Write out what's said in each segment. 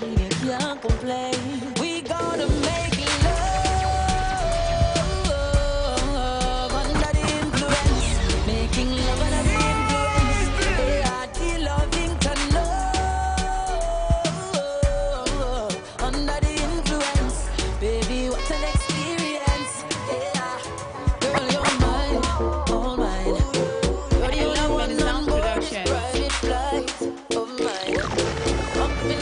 You can't complain. We gonna make love under the influence. Making love under the influence. Yeah, the loving to love under the influence. Baby, what an experience. Yeah, girl, you're mine, all mine. You're the only one on board this private flight of mine. Up in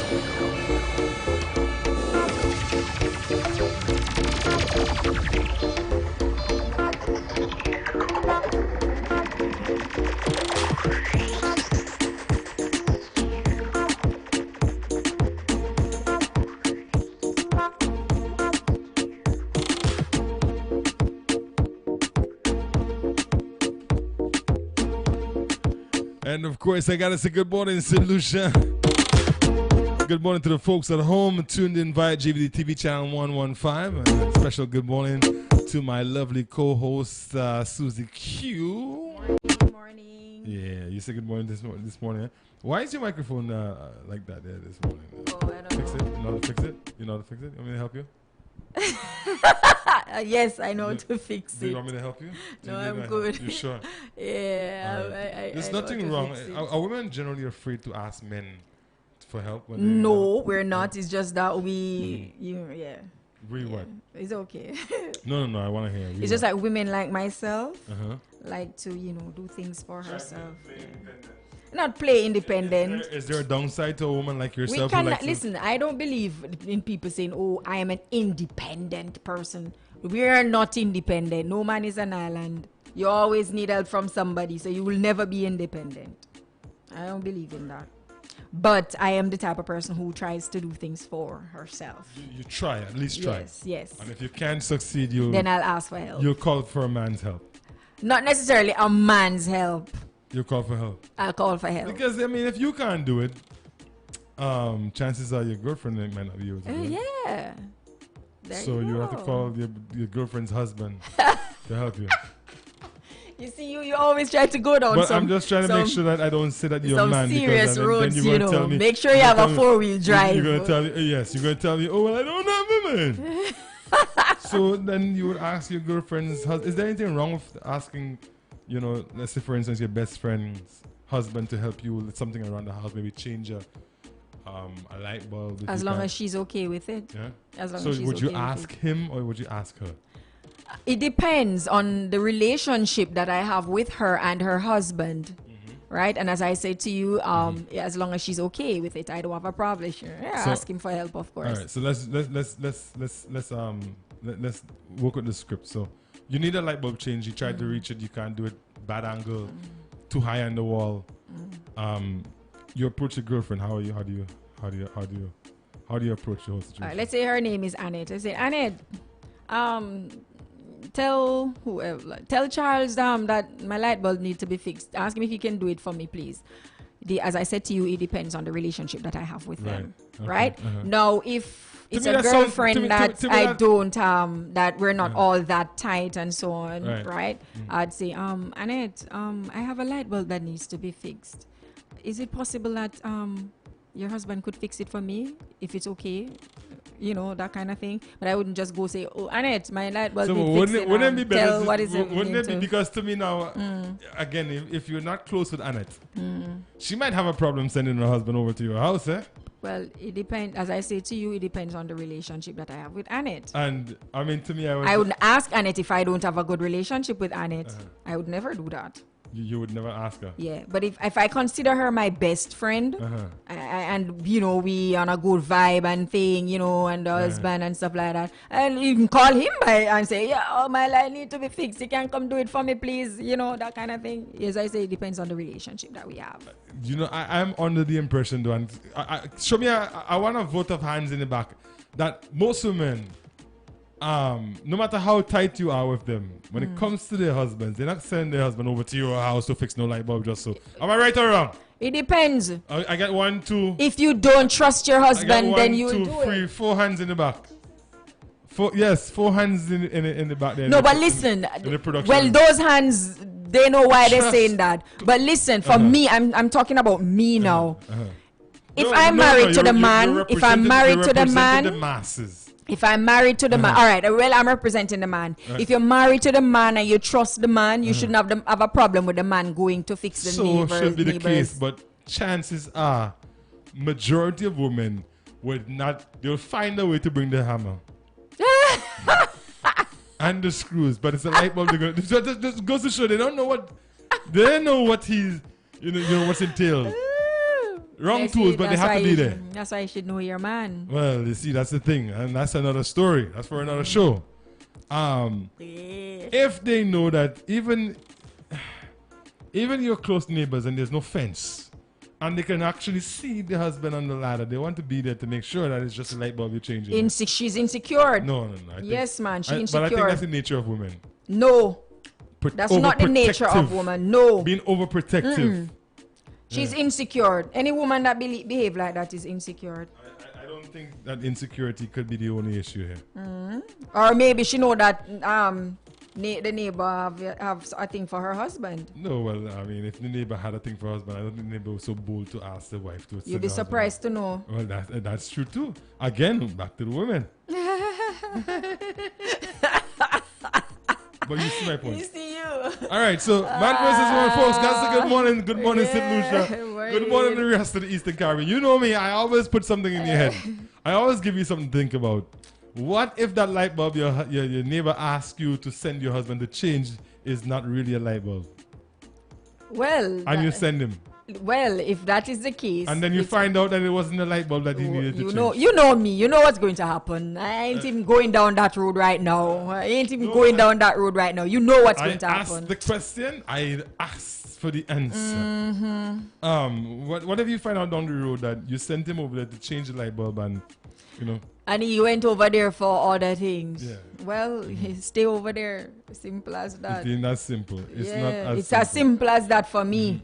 And of course, I gotta say good morning, St. Lucia. Good morning to the folks at home tuned in via GVD TV channel 115. And a special good morning to my lovely co-host Susie Q. Good morning. Yeah, you said good morning this morning. Why is your microphone like that there this morning? Oh, I don't fix know. it? You know how to fix it? You know how to fix it? You want me to help you? Yes, I know to fix Do it. you want me to help you? No, I'm good. You sure? Yeah, Right. There's I know nothing to wrong. fix it. Are women generally afraid to ask men for help? When they No, we're not. It's just that we, yeah. Really what? It's okay. No. I want to hear. It's just like women like myself Uh-huh. like to, do things for herself. Not play independent. Is there a downside to a woman like We yourself? cannot listen. I don't believe in people saying, "Oh, I am an independent person." We are not independent. No man is an island. You always need help from somebody, so you will never be independent. I don't believe in that. But I am the type of person who tries to do things for herself. You try, at least try. Yes. And if you can't succeed, Then I'll ask for help. you'll call for a man's help. Not necessarily a man's help. You call for help. I'll call for help. Because, I mean, if you can't do it, chances are your girlfriend might not be able to do it. Yeah. There So you have to go. call your girlfriend's husband to help you. You see, you always try to go down But some, I'm just trying to make sure that I don't say that you're a some man. serious because roads, then you're gonna you know. tell me, Make sure you you're have gonna a tell me- four-wheel drive. You're going to tell me, yes, you're going to tell me, oh, well, I don't have women. So then you would ask your girlfriend's husband. Is there anything wrong with asking, let's say, for instance, your best friend's husband to help you with something around the house, maybe change a light bulb? if As you long can? as she's okay with it. Yeah? As long So as she's would you okay with ask it. him or would you ask her? It depends on the relationship that I have with her and her husband. Right? And as I said to you, as long as she's okay with it, I don't have a problem. Yeah, So- ask him for help, of course. All right, so let's work with the script. So you need a light bulb change. You tried to reach it, you can't do it. Bad angle, too high on the wall. You approach your girlfriend. How do you approach the whole situation? All right, let's say her name is Annette. I say, Annette, tell Charles that my light bulb needs to be fixed. Ask him if he can do it for me, please. As I said to you, it depends on the relationship that I have with them. Okay, Right? Now, if it's me a that sounds- girlfriend to me that I that- don't, that we're not all that tight and so on, Right. right? I'd say, Annette, I have a light bulb that needs to be fixed. Is it possible that your husband could fix it for me if it's okay? That kind of thing. But I wouldn't just go say, "Oh, Annette, my light bulb So needs wouldn't fixing." it, wouldn't it be better? Tell what is it Wouldn't it be into- because to me now, again, if you're not close with Annette, she might have a problem sending her husband over to your house, eh? Well, it depends. As I say to you, it depends on the relationship that I have with Annette. And I mean, to me, I wouldn't ask Annette if I don't have a good relationship with Annette. I would never do that. you would never ask her. Yeah, but if I consider her my best friend, and we on a good vibe and thing, and the husband and stuff like that, and you can call him and say, yeah, oh, my light need to be fixed. You can come do it for me, please. That kind of thing. As I say, it depends on the relationship that we have. I'm under the impression, though, and show me. I want a vote of hands in the back that most women, no matter how tight you are with them, when it comes to their husbands, they're not sending their husband over to your house to fix no light bulb just so. Am I right or wrong? It depends. I got 1, 2. If you don't trust your I got husband, 1, then you 2, do 3, it. 4 hands in the back. 4 hands in the back there. No, but listen. In the production. Well, those hands, they know why they're Trust. saying that. But listen, for me, I'm talking about me now. if I'm married to the man, if I'm married to the man, the masses. if I'm married to the man, all right, well, I'm representing the man. If you're married to the man and you trust the man, you shouldn't have a problem with the man going to fix the neighbors. So should be the case, but chances are, majority of women would not, they'll find a way to bring the hammer. And the screws, but it's a light bulb. Just goes to show they don't know what he's, what's entailed. Wrong tools, but they have to be there. That's why you should know your man. Well, you see, that's the thing, and that's another story. That's for another show. If they know that even your close neighbors and there's no fence, and they can actually see the husband on the ladder, they want to be there to make sure that it's just a light bulb you're changing. She's insecure. No. Yes, man, she's insecure. But I think that's the nature of women. No, that's not the nature of woman. No, being overprotective. She's insecure. Any woman that behave like that is insecure. I don't think that insecurity could be the only issue here. Or maybe she know that the neighbor have a thing for her husband. No, well, I mean, if the neighbor had a thing for her husband, I don't think the neighbor was so bold to ask the wife to. You'd be surprised to know. Well, that's true too. Again, back to the women. But you see my point. You see you. All right, so man versus woman, folks. That's the good morning. Good morning, St. Lucia. Good morning, the rest of the Eastern Caribbean. You know me. I always put something in your head. I always give you something to think about. What if that light bulb your neighbor asks you to send your husband to change is not really a light bulb? Well, and you send him. Well, if that is the case, and then you find out that it wasn't a light bulb that he needed to change. You know me. You know what's going to happen. I ain't even going down that road right now. You know what's going to happen. I asked the question. I asked for the answer. What if you find out down the road that you sent him over there to change the light bulb and and he went over there for other things? Yeah. Well, stay over there. Simple as that. It's not simple. It's as simple as that for me.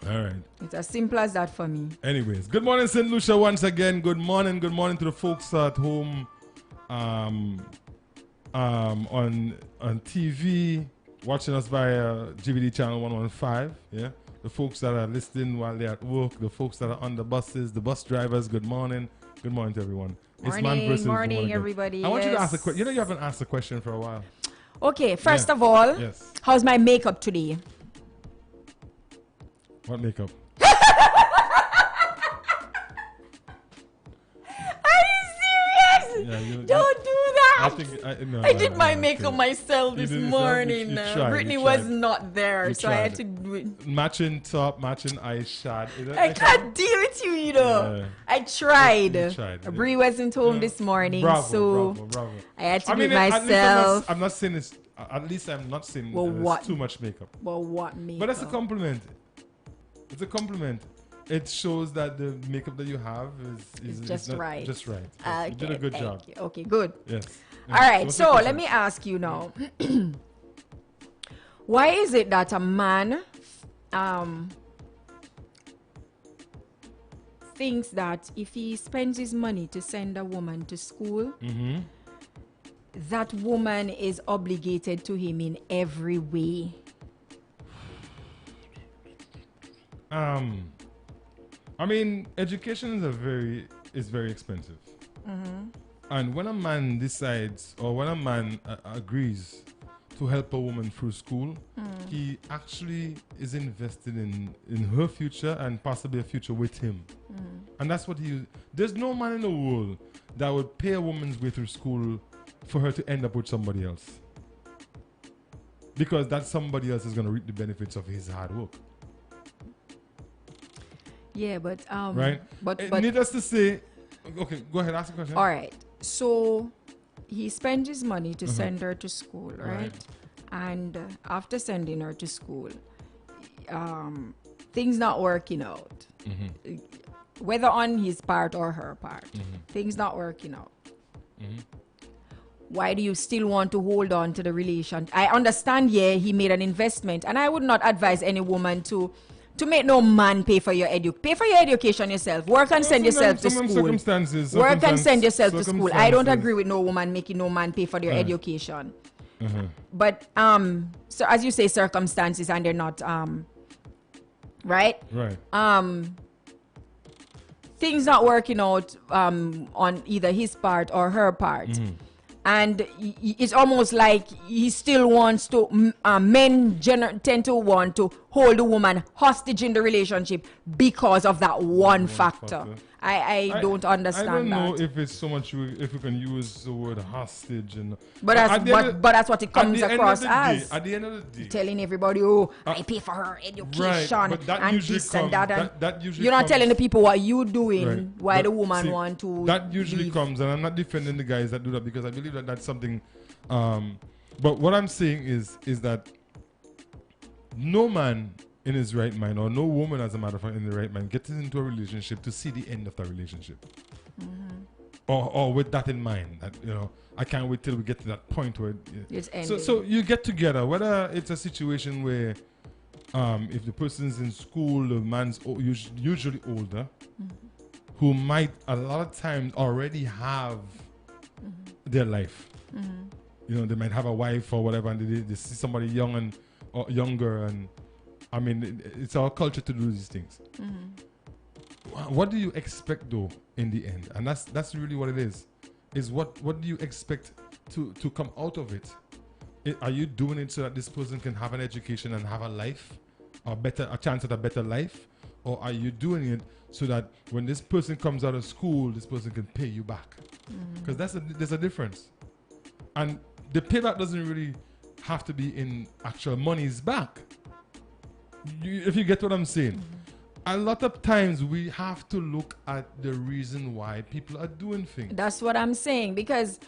All right. It's as simple as that for me. Anyways, good morning, St. Lucia, once again. Good morning to the folks at home, on TV, watching us via GVD channel 115. Yeah, the folks that are listening while they're at work, the folks that are on the buses, the bus drivers. Good morning to everyone. Morning, everybody. I want you to ask a question. You haven't asked a question for a while. Okay, first of all, how's my makeup today? What makeup? Are you serious? Don't do that. I did my makeup myself this morning. Brittany was not there, so I had to do it. Matching top, matching eyeshadow. I can't deal with you, I tried. Bree wasn't home this morning, bravo. I had to do it myself. I'm not saying it's. At least I'm not saying it's too much makeup. Well, what makeup? But that's a compliment. It's a compliment. It shows that the makeup that you have is just right. Just right. Okay, you did a good job. You. Okay, good. Yes. All right. So let me ask you now. Why is it that a man thinks that if he spends his money to send a woman to school, that woman is obligated to him in every way? I mean, education is very expensive. And when a man decides, or when a man agrees to help a woman through school, he actually is invested in her future and possibly a future with him. And that's what there's no man in the world that would pay a woman's way through school for her to end up with somebody else. Because that somebody else is going to reap the benefits of his hard work. Yeah, but right. But needless to say, okay, go ahead, ask a question. All right. So he spent his money to send her to school, right? And after sending her to school, things not working out. Whether on his part or her part, things not working out. Why do you still want to hold on to the relation? I understand, he made an investment, and I would not advise any woman to make no man pay for your education yourself. Work and send yourself to school. Work and send yourself to school. I don't agree with no woman making no man pay for their education. But so as you say, circumstances, and they're not right. things not working out on either his part or her part. And it's almost like he still wants to, men tend to want to hold the woman hostage in the relationship because of that one factor. I don't understand that. I don't know if it's so much if we can use the word hostage and. But that's what it comes across as. At the end of the day, telling everybody, oh, I pay for her education and this comes, and that. That usually you're not comes, telling the people what you doing, why the woman see, want to. That usually leave. comes, and I'm not defending the guys that do that because I believe that that's something. But what I'm saying is that no man in his right mind, or no woman, as a matter of fact, in the right mind, gets into a relationship to see the end of the relationship, or with that in mind, that I can't wait till we get to that point where it's ending. So you get together, whether it's a situation where, if the person's in school, the man's usually older, who might a lot of times already have their life. They might have a wife or whatever, and they see somebody young or younger, and I mean, it's our culture to do these things. What do you expect though in the end? And that's really what it is. Is what do you expect to come out of it? Are you doing it so that this person can have an education and have a life, a chance at a better life, or are you doing it so that when this person comes out of school, this person can pay you back? Because there's a difference, and the payback doesn't really have to be in actual monies back. If you get what I'm saying. A lot of times we have to look at the reason why people are doing things. That's what I'm saying, because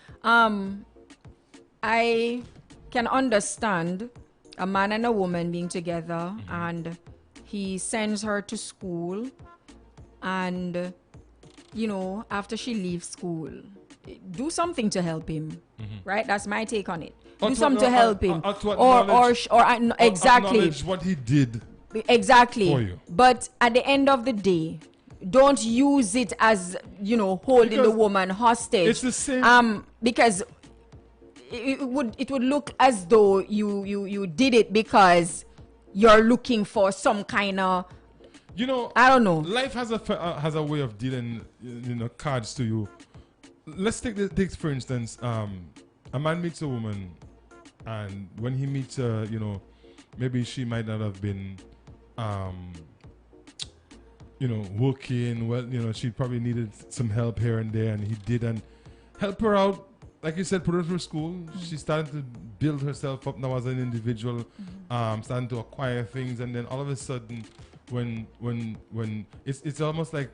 I can understand a man and a woman being together and he sends her to school, and after she leaves school, do something to help him. Right? That's my take on it. Do something to help him. Exactly. Acknowledge what he did. Exactly. For you. But at the end of the day, don't use it as holding the woman hostage. It's the same. Because it would look as though you did it because you're looking for some kind of. I don't know. Life has a way of dealing cards to you. Let's take for instance, a man meets a woman, and when he meets her, maybe she might not have been working well, she probably needed some help here and there, and he did, and help her out, like you said, put her through school. She started to build herself up now as an individual, starting to acquire things, and then all of a sudden when it's almost like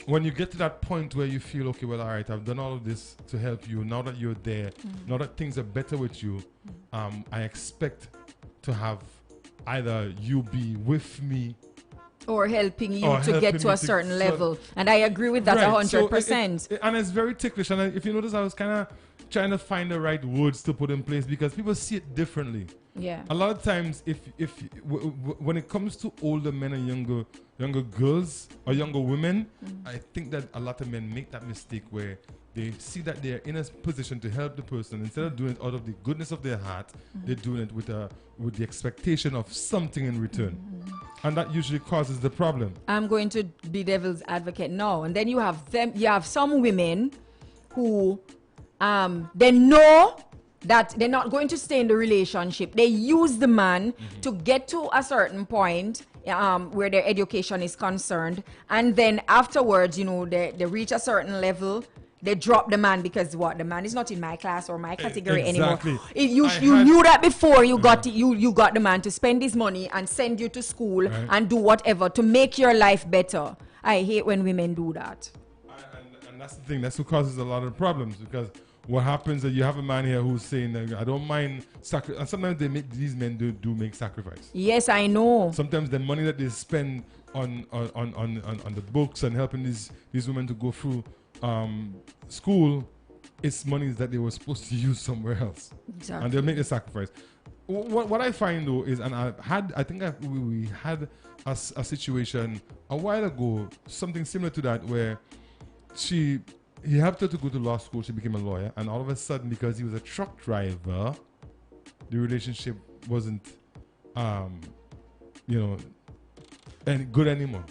when you get to that point where you feel, okay, well, all right, I've done all of this to help you. Now that you're there, now that things are better with you, I expect to have either you be with me or helping you to get to a certain level. And I agree with that 100%. And it's very ticklish. And if you notice, I was kind of trying to find the right words to put in place because people see it differently. Yeah. A lot of times, when it comes to older men and younger girls or younger women, I think that a lot of men make that mistake where they see that they're in a position to help the person. Instead of doing it out of the goodness of their heart, they're doing it with the expectation of something in return. And that usually causes the problem. I'm going to be devil's advocate now. And then you have some women who they know that they're not going to stay in the relationship. They use the man to get to a certain point where their education is concerned. And then afterwards, they reach a certain level. They drop the man because the man is not in my class or my category anymore. You knew that before you got you got the man to spend his money and send you to school and do whatever to make your life better. I hate when women do that. And that's the thing. That's what causes a lot of problems, because what happens is you have a man here who's saying that I don't mind and sometimes these men do make sacrifice. Yes, I know. Sometimes the money that they spend on the books and helping these women to go through school, it's money that they were supposed to use somewhere else. Exactly. And they'll make the sacrifice. What I find though is, and we had a situation a while ago, something similar to that, where he helped her to go to law school. She became a lawyer, and all of a sudden, because he was a truck driver, the relationship wasn't any good anymore.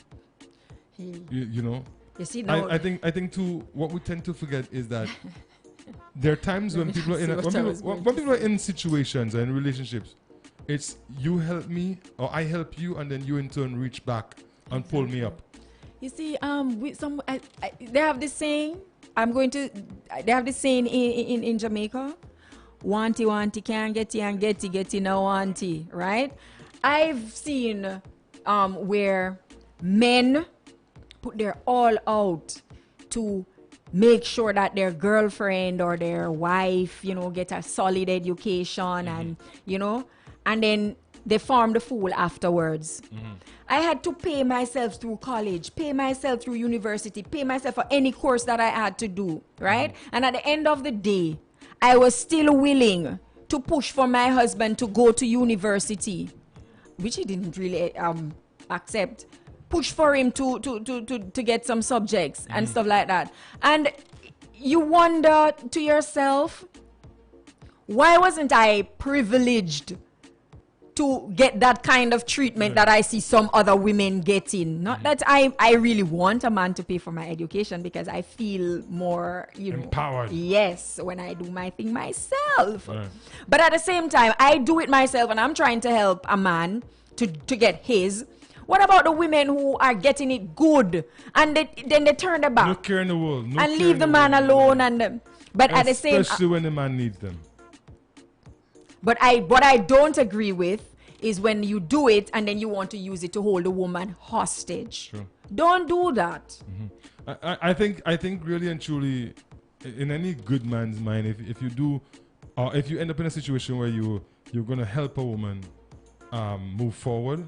You know. You see now. I think too. What we tend to forget is that there are times when people are when people are in situations and relationships. It's you help me or I help you, and then you in turn reach back and pull me up. You see, they have this saying. They have this saying in Jamaica. Wanty wanty can't get you and getty no wanty, right? I've seen where men put their all out to make sure that their girlfriend or their wife, get a solid education and, and then they form the fool afterwards. I had to pay myself through college, pay myself through university, pay myself for any course that I had to do, right? And at the end of the day, I was still willing to push for my husband to go to university, which he didn't really accept. Push for him to get some subjects and stuff like that. And you wonder to yourself, why wasn't I privileged to get that kind of treatment that I see some other women getting? Not that I really want a man to pay for my education, because I feel more, empowered. Yes, when I do my thing myself. Right. But at the same time, I do it myself and I'm trying to help a man to get his. What about the women who are getting it good and then they turn their back? No care in the world. And leave the man alone. But at the same, especially when the man needs them. But what I don't agree with is when you do it and then you want to use it to hold the woman hostage. True. Don't do that. I think really and truly, in any good man's mind, if you do, or if you end up in a situation where you're gonna help a woman move forward,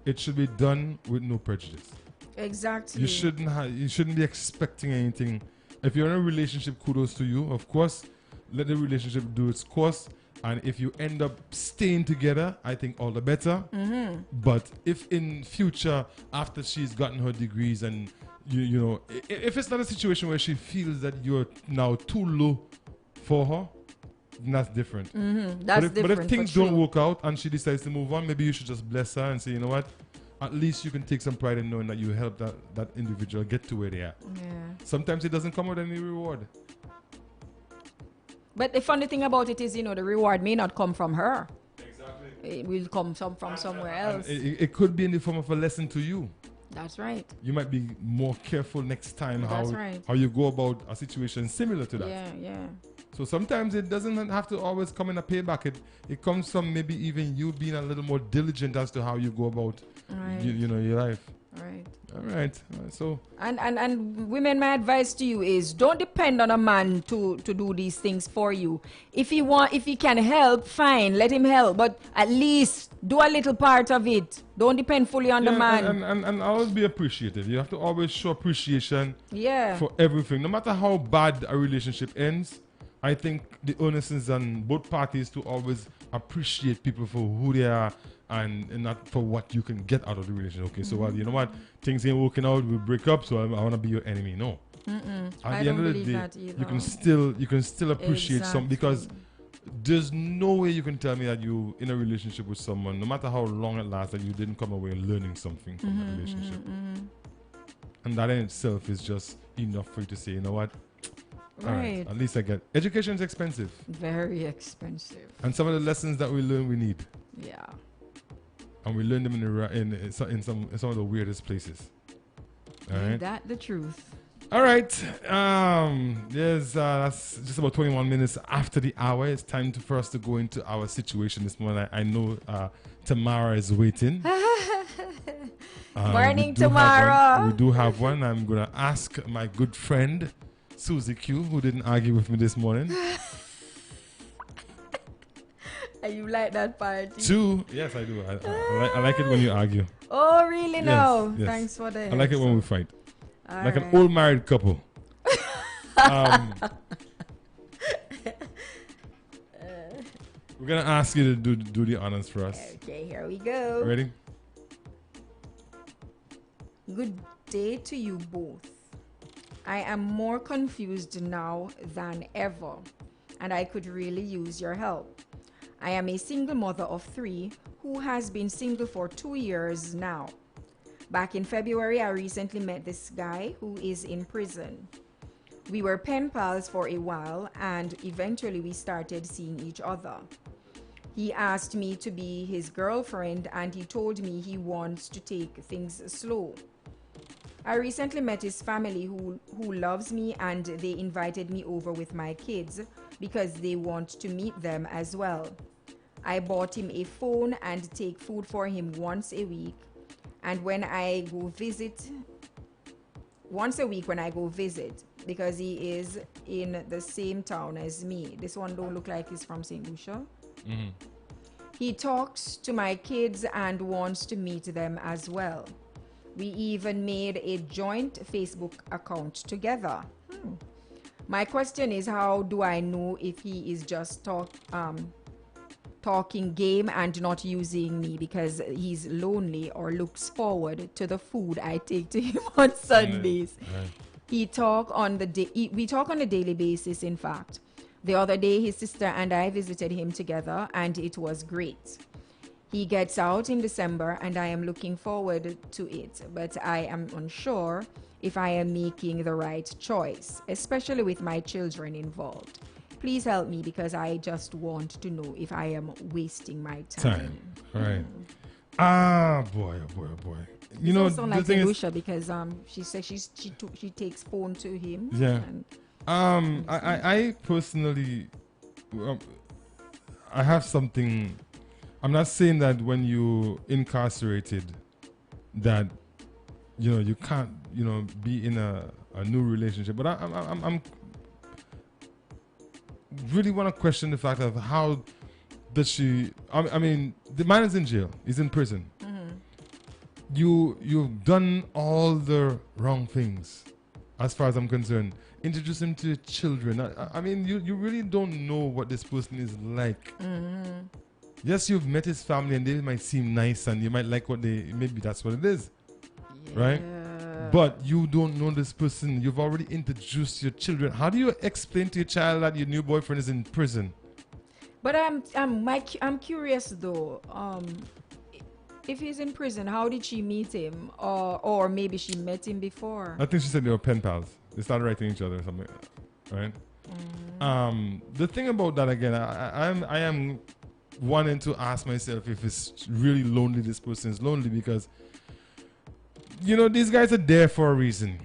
it should be done with no prejudice. Exactly. You shouldn't be expecting anything. If you're in a relationship, kudos to you. Of course, let the relationship do its course. And if you end up staying together, I think all the better. But if in future, after she's gotten her degrees and if it's not a situation where she feels that you're now too low for her, that's different. But if things don't work out and she decides to move on, maybe you should just bless her and say, you know what? At least you can take some pride in knowing that you helped that individual get to where they are. Yeah. Sometimes it doesn't come with any reward. But the funny thing about it is, the reward may not come from her. Exactly. It will come from somewhere else. It could be in the form of a lesson to you. That's right. You might be more careful next time how you go about a situation similar to that. Yeah. So sometimes it doesn't have to always come in a payback. It comes from maybe even you being a little more diligent as to how you go about your life. Right. All right. So and women, my advice to you is don't depend on a man to do these things for you. If he can help, fine, let him help. But at least do a little part of it. Don't depend fully on the man. And always be appreciative. You have to always show appreciation for everything. No matter how bad a relationship ends, I think the onus is on both parties to always appreciate people for who they are and not for what you can get out of the relationship. Okay, so you know what? Things ain't working out, we break up, so I want to be your enemy. No. At the end of the day, you can still appreciate some, because there's no way you can tell me that you in a relationship with someone, no matter how long it lasts, that you didn't come away learning something from the relationship. And that in itself is just enough for you to say, you know what? All right. At least I get education is expensive. Very expensive. And some of the lessons that we learn, we need. Yeah. And we learn them in some of the weirdest places. All right. That the truth. All right. That's just about 21 minutes after the hour. It's time for us to go into our situation this morning. I know Tamara is waiting. Morning, Tamara. We do have one. I'm going to ask my good friend Susie Q, who didn't argue with me this morning. And you like that party? Yes, I do. I like it when you argue. Oh, really? No. Yes. Thanks for that. I like it when we fight. All like right. an old married couple. We're going to ask you to do the honors for us. Okay, here we go. Ready? Good day to you both. I am more confused now than ever, and I could really use your help. I am a single mother of 3 who has been single for 2 years now. Back in February, I recently met this guy who is in prison. We were pen pals for a while and eventually we started seeing each other. He asked me to be his girlfriend and he told me he wants to take things slow. I recently met his family who loves me and they invited me over with my kids because they want to meet them as well. I bought him a phone and take food for him once a week. And when I go visit, once a week when I go visit, because he is in the same town as me. This one don't look like he's from St. Lucia. Mm-hmm. He talks to my kids and wants to meet them as well. We even made a joint Facebook account together. My question is, how do I know if he is just talking game and not using me because he's lonely or looks forward to the food I take to him on Sundays? Right. We talk on a daily basis, in fact. The other day, his sister and I visited him together, and it was great. He gets out in December, and I am looking forward to it, but I am unsure if I am making the right choice, especially with my children involved. Please help me because I just want to know if I am wasting my time. All right. Ah, boy, oh boy, oh boy. You know, sound the like thing is, Lucia because she says she takes phone to him. Yeah. And I personally, I have something. I'm not saying that when you incarcerated, that you can't be in a new relationship. But I'm really want to question the fact of how does she. I mean, the man is in jail. He's in prison. You've done all the wrong things, as far as I'm concerned. Introduce him to your children. I mean, you really don't know what this person is like. Yes, you've met his family and they might seem nice and you might like maybe that's what it is. Yeah. Right? But you don't know this person. You've already introduced your children. How do you explain to your child that your new boyfriend is in prison? But I'm curious though. If he's in prison, how did she meet him? Or maybe she met him before. I think she said they were pen pals. They started writing each other or something, right? The thing about that again, I am wanting to ask myself if it's really lonely. This person is lonely because these guys are there for a reason,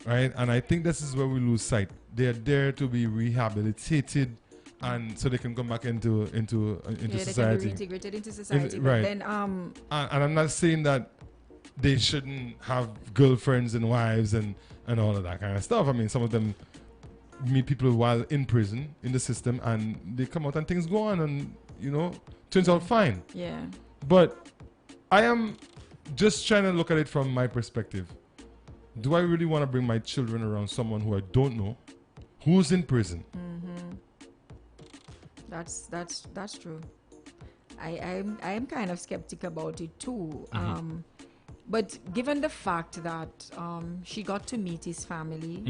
right? And I think this is where we lose sight. They are there to be rehabilitated, and so they can come back into society. They can be reintegrated into society. Right. Then and I'm not saying that they shouldn't have girlfriends and wives and all of that kind of stuff. I mean, some of them meet people while in prison in the system, and they come out and things go on, and turns out fine. Yeah. But I am just trying to look at it from my perspective. Do I really want to bring my children around someone who I don't know, who's in prison? That's true. I am kind of skeptic about it too. But given the fact that she got to meet his family,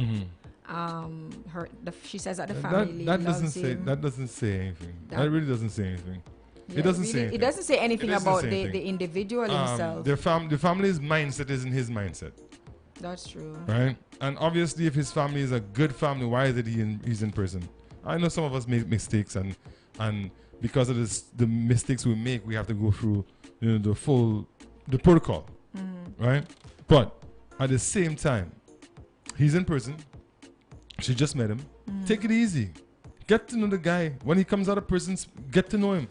she says that the family that loves doesn't say him. that doesn't say anything. That really doesn't say anything. Yeah, it doesn't really, say anything. It doesn't say anything doesn't about say anything. the individual himself. The family's mindset isn't his mindset. That's true. Right? And obviously, if his family is a good family, why is it he's in prison? I know some of us make mistakes, and because of the mistakes we make, we have to go through the protocol, right? But at the same time, he's in prison. She just met him. Take it easy. Get to know the guy. When he comes out of prison, get to know him,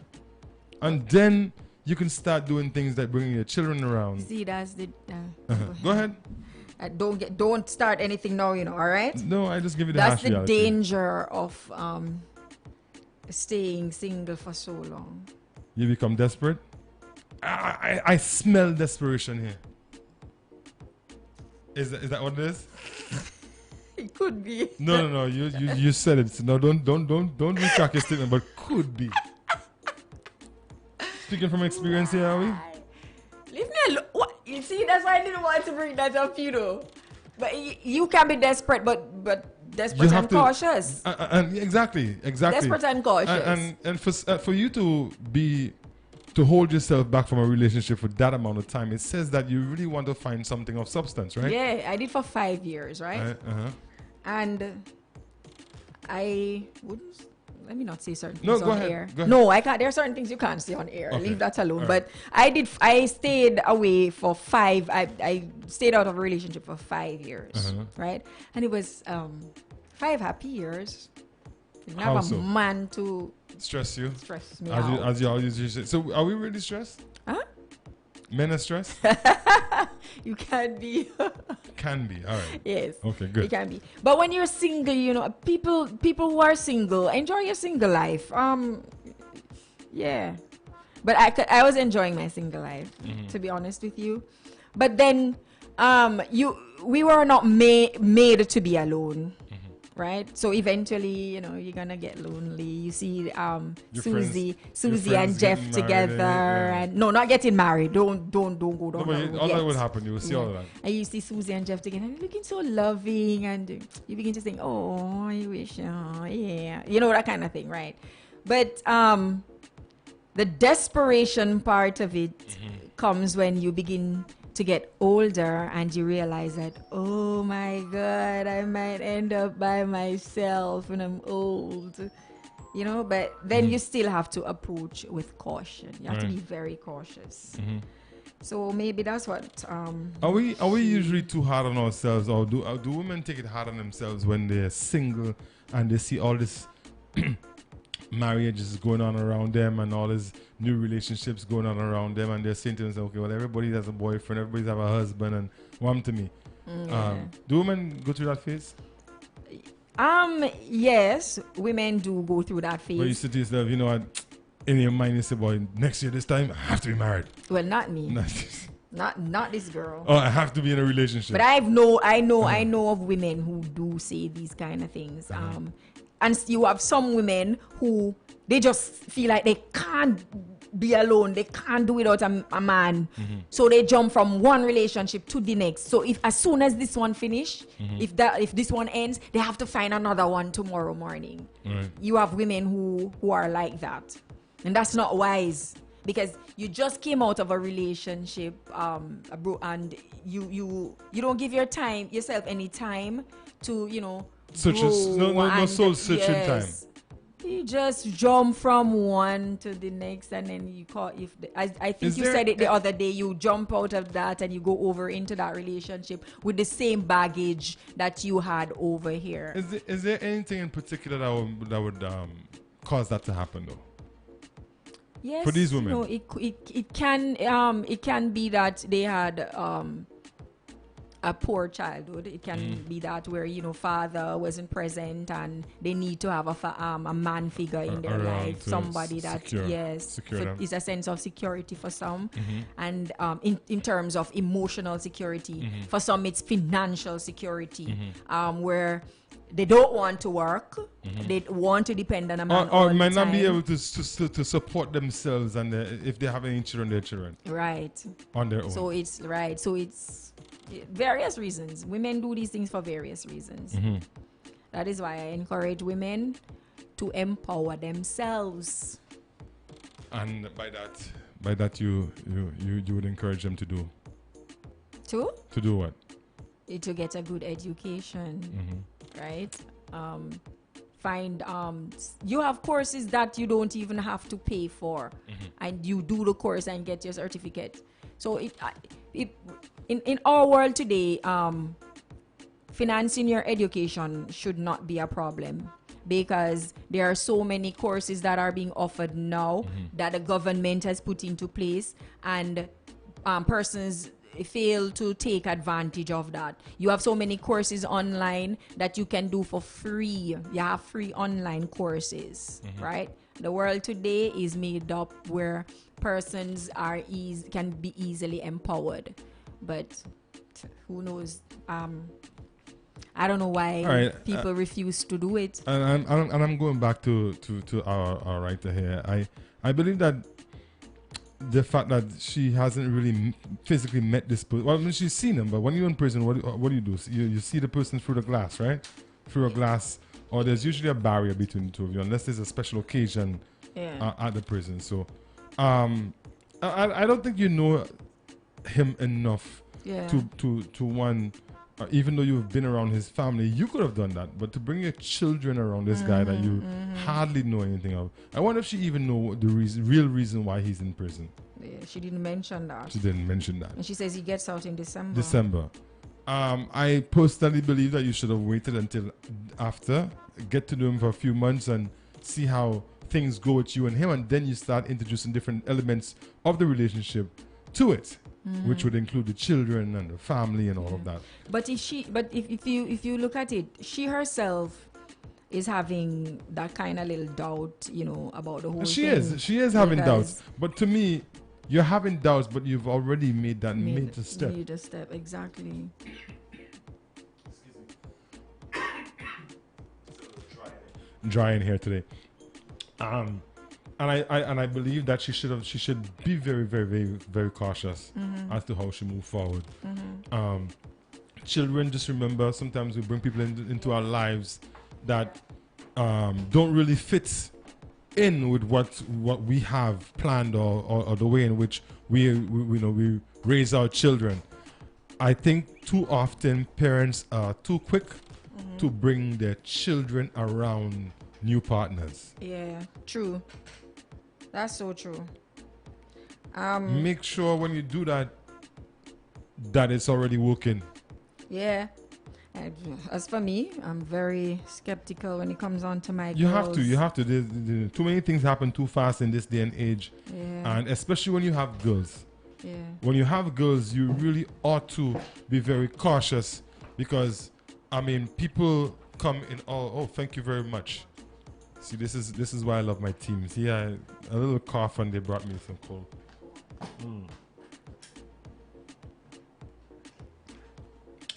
and then you can start doing things like bringing your children around. See, that's the. Go ahead. Don't start anything now. All right. No, I just give you the That's harsh the reality. danger of staying single for so long. You become desperate. I smell desperation here. Is that what it is? It could be. No. You said it. No, don't retract your statement. But could be. Speaking from experience here, are we? Leave me alone. What? You see, that's why I didn't want to bring that up, But you can be desperate, but desperate and cautious. Exactly. Desperate and cautious. And for you to to hold yourself back from a relationship for that amount of time, it says that you really want to find something of substance, right? Yeah, I did for 5 years, right? And I wouldn't. Let me not say certain things go on ahead, air. go ahead. No, I can't. There are certain things you can't say on air. Okay. Leave that alone. All But I stayed away for 5. I stayed out of a relationship for 5 years, right? And it was 5 happy years. You How have a so? man to Stress you? stress me As you, out. as you always usually say. So are we really stressed? Huh? Men are stressed? You can't be. Can be. All right. Yes. Okay, It good. can be. But when you're single, you know, people who are single, enjoy your single life. Yeah. But I was enjoying my single life, to be honest with you. But then we were not made to be alone. Right, so eventually, you know, you're gonna get lonely. You see, Susie and Jeff together, and no, not getting married. Don't go down No, that but road all yet. that would happen. You will see all of that. And you see Susie and Jeff together, and they're looking so loving, and you begin to think, oh, I wish, oh, yeah, you know, that kind of thing, right? But the desperation part of it comes when you begin to get older and you realize that, oh my God, I might end up by myself when I'm old, you know. But then you still have to approach with caution. You have to be very cautious. So maybe that's what Are we usually too hard on ourselves, or do women take it hard on themselves when they're single and they see all this marriages going on around them and all these new relationships going on around them, and they're saying to themselves, okay, well, everybody has a boyfriend, everybody's have a husband, and one to me. Do women go through that phase? Yes, women do go through that phase. Where you say to yourself, you know what, in your mind you say, boy, next year this time I have to be married. Well, not me. Not this girl. Oh, I have to be in a relationship. But I know of women who do say these kind of things. And you have some women who they just feel like they can't be alone. They can't do without a man. So they jump from one relationship to the next. So if as soon as this one finish, if this one ends, they have to find another one tomorrow morning. You have women who are like that, and that's not wise. Because you just came out of a relationship, and you don't give yourself any time to, you know, no soul searching time. You just jump from one to the next, and then you call I think you said it the other day. You jump out of that and you go over into that relationship with the same baggage that you had over here. Is there anything in particular that would cause that to happen though? Yes, for these women, no, it can be that they had a poor childhood. It can be that where, you know, father wasn't present and they need to have a man figure in their life, somebody that is a sense of security for some, and in terms of emotional security, for some it's financial security, where they don't want to work. They want to depend on a man. Or might not be able to support themselves, and if they have any children, their children. Right. On their own. So it's right. So it's various reasons. Women do these things for various reasons. That is why I encourage women to empower themselves. And by that you would encourage them to do. To do what? To get a good education. Right? Find you have courses that you don't even have to pay for, and you do the course and get your certificate. So in our world today, financing your education should not be a problem, because there are so many courses that are being offered now that the government has put into place, and persons fail to take advantage of that. You have so many courses online that you can do for free. You have free online courses, right? The world today is made up where persons can be easily empowered, but who knows? I don't know why people refuse to do it. And I'm going back to our writer here. I believe that the fact that she hasn't really physically met this person. Well, I mean, she's seen him, but when you're in prison, what do you do? You see the person through the glass, right? Through a glass, or there's usually a barrier between the two of you, unless there's a special occasion at the prison. So, I don't think you know him enough Yeah. to one. Even though you've been around his family, you could have done that. But to bring your children around this guy that you hardly know anything of, I wonder if she even know the real reason why he's in prison. Yeah, she didn't mention that. She didn't mention that. And she says he gets out in December. December. I personally believe that you should have waited until after, get to know him for a few months and see how things go with you and him, and then you start introducing different elements of the relationship to it, which would include the children and the family and all of that. But if you look at it, she herself is having that kind of little doubt, about the whole thing. She is having Because- doubts. But to me, you're having doubts, but you've already made that major step. Made a step, exactly. Dry in here today. And I believe that she should be very, very, very, very cautious as to how she move forward. Children, just remember, sometimes we bring people into our lives that don't really fit in with what we have planned or the way in which we raise our children. I think too often parents are too quick to bring their children around new partners. Yeah, true. That's so true. Make sure when you do that it's already working. Yeah. And as for me, I'm very skeptical when it comes on to my You girls. have to. There's too many things happen too fast in this day and age. Yeah. And especially when you have girls. Yeah. When you have girls, you really ought to be very cautious because, people come in all. Oh, thank you very much. See, this is why I love my team. See, a little cough and they brought me some cold.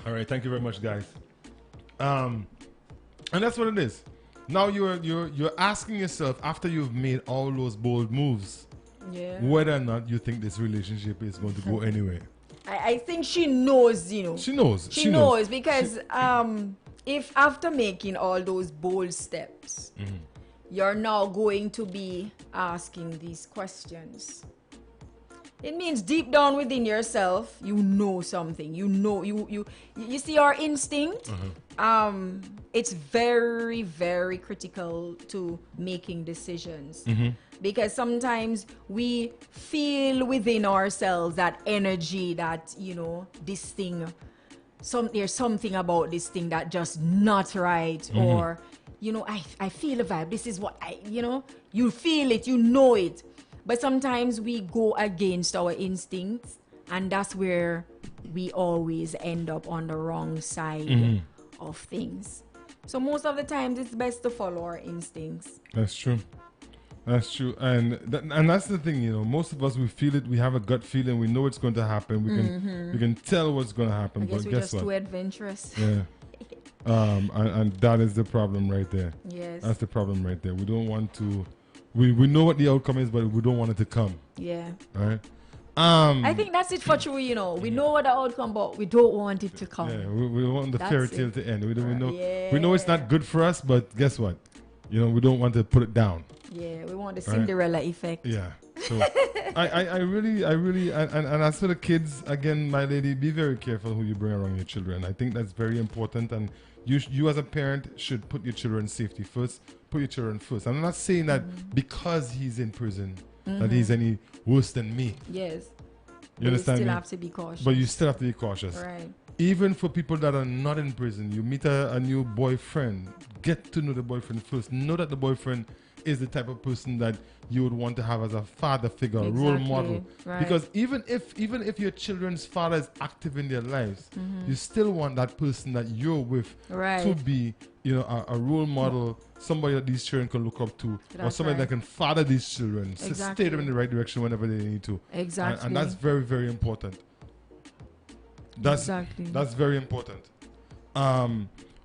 All right, thank you very much, guys. And that's what it is. Now you're asking yourself, after you've made all those bold moves, Yeah. whether or not you think this relationship is going to go anywhere. I think she knows, She knows. She knows because if after making all those bold steps, you're now going to be asking these questions, it means deep down within yourself, you know something. You see our instinct. It's very, very critical to making decisions. Because sometimes we feel within ourselves that energy that, this thing, there's something about this thing that just not right. Or, I feel a vibe. This is what you feel it, you know it. But sometimes we go against our instincts, and that's where we always end up on the wrong side of things. So most of the times it's best to follow our instincts. That's true. That's true. And that's the thing, most of us, we feel it, we have a gut feeling, we know it's going to happen, we can tell what's going to happen, I guess but we're guess just what? too adventurous. Yeah. And that is the problem right there. Yes. That's the problem right there. We don't want to. We know what the outcome is, but we don't want it to come. Yeah. Right? I think that's it for true, We know what the outcome, but we don't want it to come. Yeah, we want the That's fairy it. tale to end. We know it's not good for us, but guess what? We don't want to put it down. Yeah, we want the Cinderella effect. Yeah. So I really, and as for the kids, again, my lady, be very careful who you bring around your children. I think that's very important, and you as a parent should put your children's safety first. Put your children first. I'm not saying that because he's in prison that he's any worse than me. Yes. You understand still me? have to be cautious. But you still have to be cautious. Right. Even for people that are not in prison, you meet a new boyfriend, get to know the boyfriend first. Know that the boyfriend is the type of person that you would want to have as a father figure, a role Exactly, model. right. Because even if your children's father is active in their lives, you still want that person that you're with Right. to be, a role model, somebody that these children can look up to, or That's somebody right. that can father these children, Exactly. steer them in the right direction whenever they need to. Exactly. And that's very, very important. Exactly. That's very important.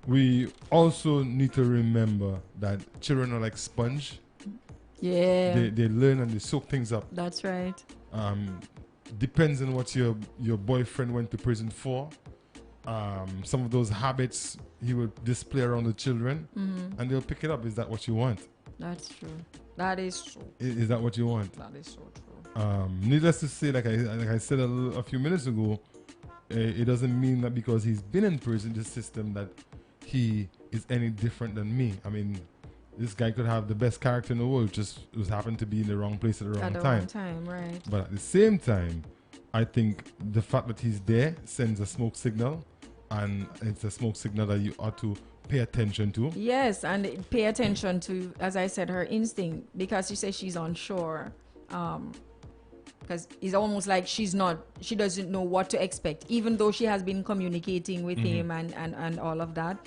We also need to remember that children are like sponge. Yeah. They learn and they soak things up. That's right. Depends on what your boyfriend went to prison for. Some of those habits he would display around the children, and they'll pick it up. Is that what you want? That's true. That is true. Is that what you want? That is so true. Needless to say, like I said a few minutes ago, it doesn't mean that because he's been in prison, the system, that he is any different than me. I mean, this guy could have the best character in the world, just happened to be in the wrong place at the wrong time. Wrong time, right? But at the same time, I think the fact that he's there sends a smoke signal, and it's a smoke signal that you ought to pay attention to. Yes, and pay attention to, as I said, her instinct, because she says she's unsure. Because it's almost like she doesn't know what to expect, even though she has been communicating with him and all of that.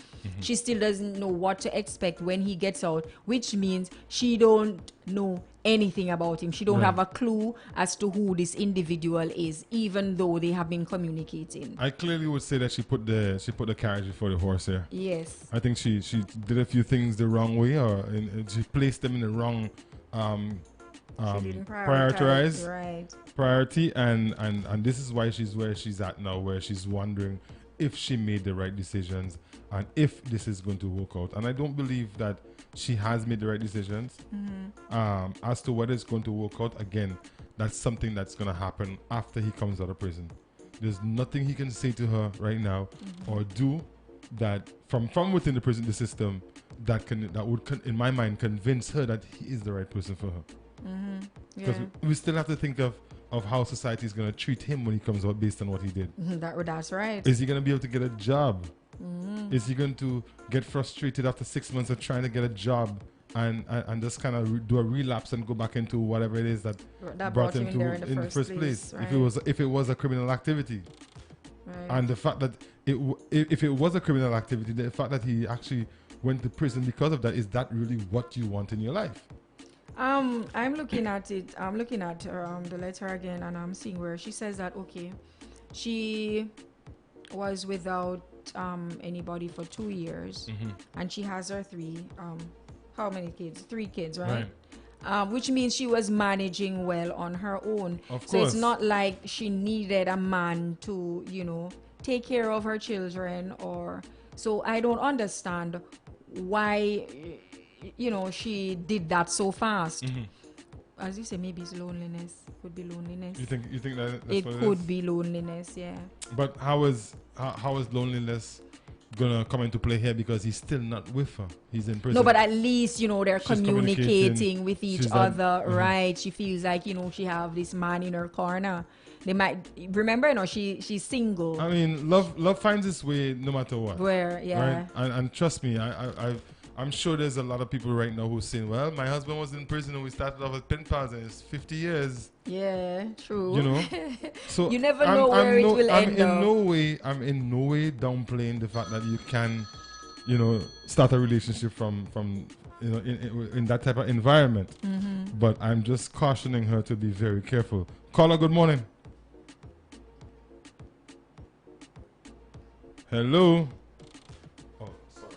She still doesn't know what to expect when he gets out, which means she don't know anything about him. She don't have a clue as to who this individual is, even though they have been communicating. I clearly would say that she put the carriage before the horse here. Yes. I think she did a few things the wrong way, or she placed them in the wrong She didn't prioritize, right. priority, and this is why she's where she's at now, where she's wondering if she made the right decisions and if this is going to work out. And I don't believe that she has made the right decisions. As to whether it's going to work out, again, that's something that's going to happen after he comes out of prison. There's nothing he can say to her right now or do that from within the prison, the system, that would in my mind convince her that he is the right person for her. Because we still have to think of how society is going to treat him when he comes out based on what he did. That's right. Is he going to be able to get a job? Is he going to get frustrated after 6 months of trying to get a job and just kind of do a relapse and go back into whatever it is that brought him to in the first place? Right. If it was a criminal activity. Right. And the fact that if it was a criminal activity, the fact that he actually went to prison because of that, is that really what you want in your life? I'm looking at it. I'm looking at the letter again, and I'm seeing where she says that she was without anybody for 2 years, and she has her how many kids? 3 kids, right? Which means she was managing well on her own. Of course. So it's not like she needed a man to, take care of her children, so I don't understand why she did that so fast. As you say, maybe it's loneliness. Could be loneliness. You think that's it what could is? be loneliness, yeah. But how is loneliness gonna come into play here, because he's still not with her? He's in prison. No, but at least they're She's communicating with each She's other, right? She feels like she have this man in her corner. They might remember, she's single. I mean, love finds its way no matter what. Where, yeah. Right? And trust me, I'm sure there's a lot of people right now who's saying, well, my husband was in prison and we started off as pen pals and it's 50 years. Yeah, true. So you never know where it will end up. I'm in no way downplaying the fact that you can, start a relationship from in that type of environment. But I'm just cautioning her to be very careful. Caller, good morning. Hello. Oh, sorry.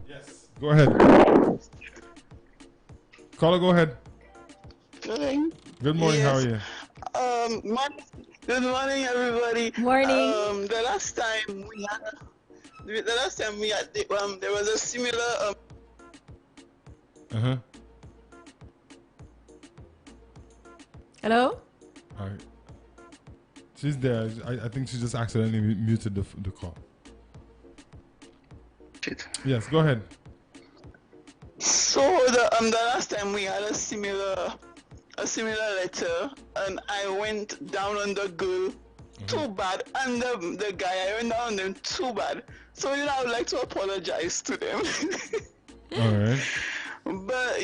Yes, go ahead. Caller, go ahead. Good morning. How are you? Good morning, everybody. Morning. The last time we had there was a similar Hello? All right. She's there. I think she just accidentally muted the call. Shit. Yes, go ahead. So the last time we had a similar letter, and I went down on the girl too bad, and the guy, I went down on them too bad. So I would like to apologize to them. All right. But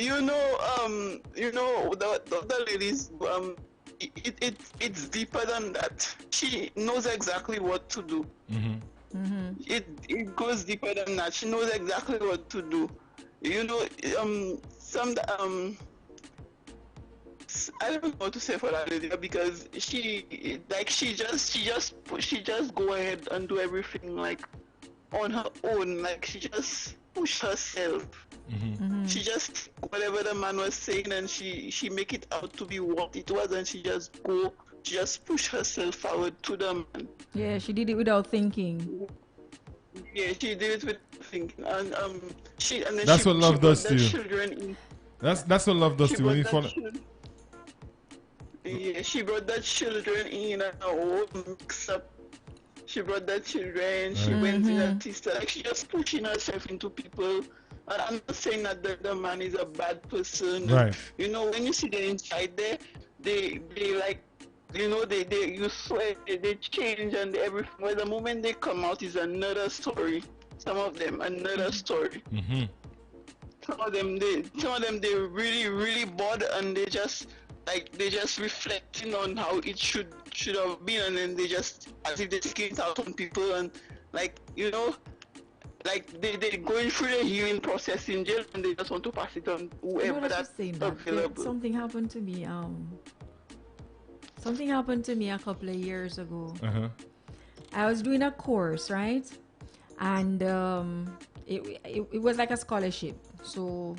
the ladies, it's deeper than that. She knows exactly what to do. It goes deeper than that. She knows exactly what to do. I don't know what to say for that lady, because she just go ahead and do everything like on her own. Like she just push herself. She just whatever the man was saying, and she make it out to be what it was, and she just push herself forward to the man. Yeah, she did it without thinking. Yeah, she did it without thinking, and that's what love does to you. Children in. That's what love does to you. Yeah, she brought the children in and a whole mix up. She brought the children, she went in a sister, like she just pushing herself into people. And I'm not saying that the man is a bad person. Right. You know, when you see them inside there, they like, you know, you swear they change and everything. But the moment they come out is another story. Some of them another story. Mm-hmm. Some of them they really bored and they just reflecting on how it should have been, and then they just as if they taking it out on people, and like, you know, like they going through the healing process in jail and they just want to pass it on whoever that's available. Something happened to me. Something happened to me a couple of years ago. I was doing a course, right? And it was like a scholarship. So,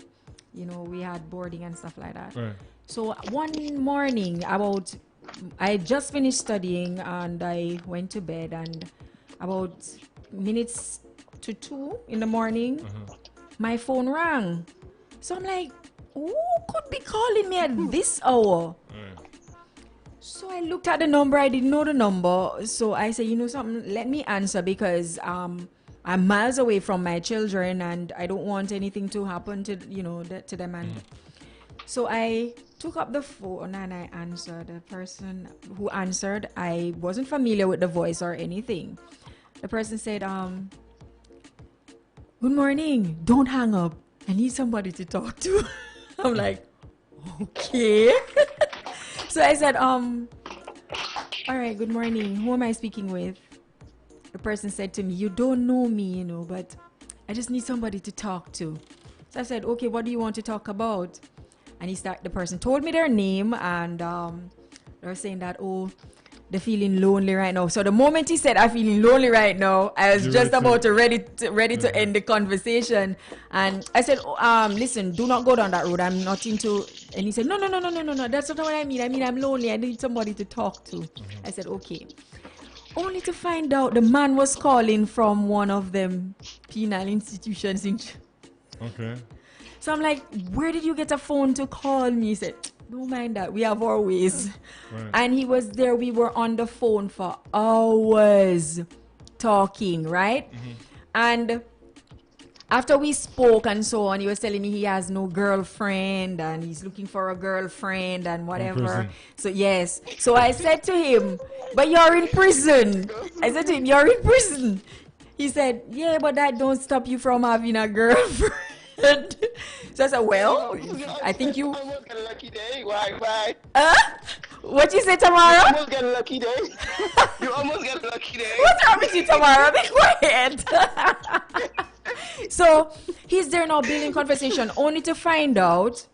you know, we had boarding and stuff like that. Right. So one morning, I just finished studying and I went to bed, and about minutes to 2 in the morning, my phone rang. So I'm like, who could be calling me at this hour? So I looked at the number. I didn't know the number. So I said, you know something, let me answer, because I'm miles away from my children and I don't want anything to happen to, you know, to them. And so I took up the phone and I answered. The person who answered, I wasn't familiar with the voice or anything. The person said, good morning, don't hang up. I need somebody to talk to. I'm like, okay. So I said, all right, good morning. Who am I speaking with? The person said to me, you don't know me, you know, but I just need somebody to talk to. So I said, okay, what do you want to talk about? And the person told me their name, and they were saying that, oh, they're feeling lonely right now. So the moment he said, I'm feeling lonely right now, I was just about ready to end the conversation. And I said, listen, do not go down that road. I'm not into. And he said, no, that's not what I mean. I mean, I'm lonely. I need somebody to talk to. I said, okay. Only to find out the man was calling from one of them penal institutions in. Okay. So I'm like, where did you get a phone to call me? He said, don't mind that. We have our ways. Right. And he was there. We were on the phone for hours talking, right? And after we spoke and so on, he was telling me he has no girlfriend and he's looking for a girlfriend and whatever. So yes. So I said to him, but you're in prison. I said to him, you're in prison. He said, yeah, but that don't stop you from having a girlfriend. So I said, well, I think you almost get a lucky day. Why? What you say, Tamara? You almost get a lucky day. You almost get a lucky day. What's wrong with you, Tamara? Be quiet. So he's there now building conversation, only to find out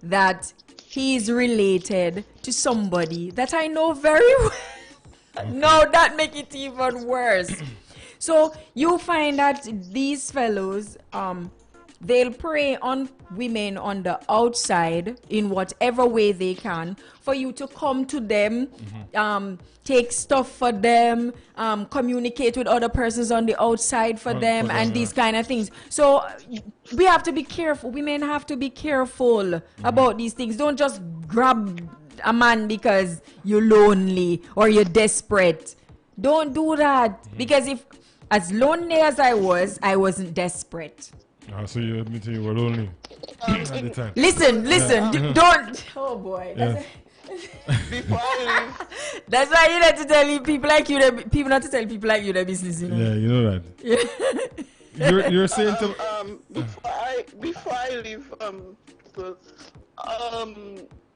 that he's related to somebody that I know very well. No, that make it even worse. So you find that these fellows, they'll prey on women on the outside in whatever way they can for you to come to them, take stuff for them, communicate with other persons on the outside for them, and these kind of things. So we have to be careful. Women have to be careful about these things. Don't just grab a man because you're lonely or you're desperate. Don't do that, because if as lonely as I wasn't desperate. So you admit you were lonely at the time. Listen, don't. Oh boy. Before I leave, That's why you have to tell people like you, people not to tell people like you the business, you know. Yeah, you know that. You're saying to before I leave,